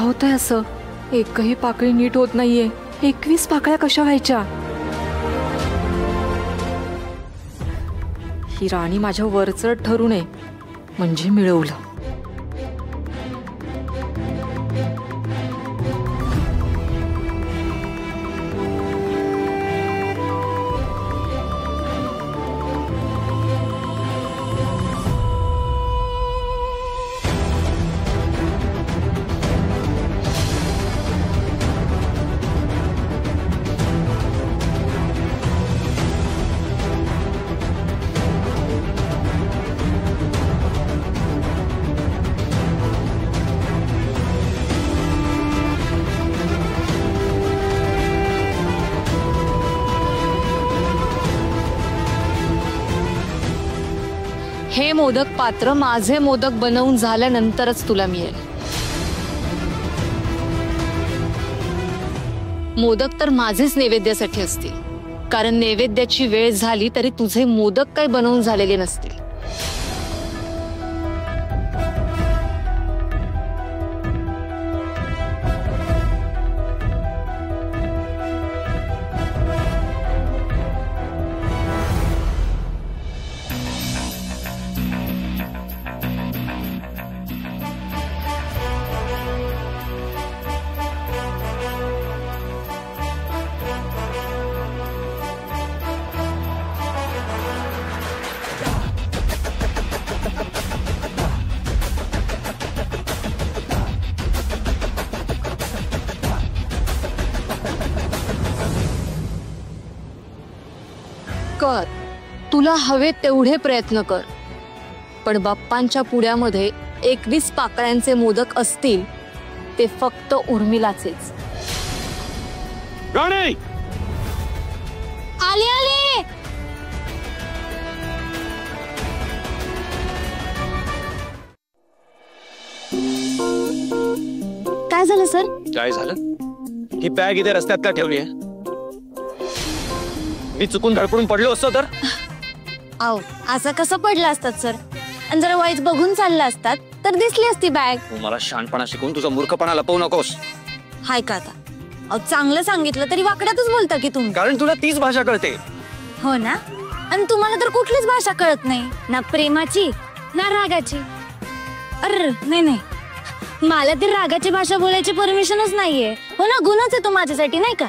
होतंय असं? एकही पाकळी नीट होत नाहीये. 21 पाकळ्या कशा व्हायच्या? ही राणी माझ्या वरचढ ठरू नये म्हणजे मिळवलं. हे मोदक पात्र माझे मोदक बनवून झाल्यानंतरच तुला मिळेल. मोदक तर माझेच नैवेद्यासाठी असतील, कारण नैवेद्याची वेळ झाली तरी तुझे मोदक काही बनवून झालेले नसतील. कर, तुला हवे तेवढे प्रयत्न कर, पण बाप्पांच्या पुड्यामध्ये 21 पाकळ्यांचे मोदक असतील ते फक्त उर्मिलाचेच. राणी आले आले. काय झालं सर? काय झालं? ही बॅग इथे रस्त्यात का ठेवली आहे? मी चुकून धडपडून पडलो असतो तर? आओ, असं कसं पडलं असतात सर? आणि जरा वाईच बघून चालला असतात तर दिसली असती बॅग. तू मला शहाणपणा शिकून तुझा मूर्खपणा लपवू नकोस. हाय का आता? अहो, चांगलं सांगितलं तरी वाकड्यातच बोलता की तुम्ही. कारण तुला तीच भाषा कळते. हो ना? आणि तुम्हाला तर कुठलीच भाषा कळत नाही, ना प्रेमाची ना रागाची. अरे नाही नाही, मला ती रागाची भाषा बोलायची परमिशनच नाहीये. हो ना, गुन्हाच आहे तो माझ्यासाठी, नाही का?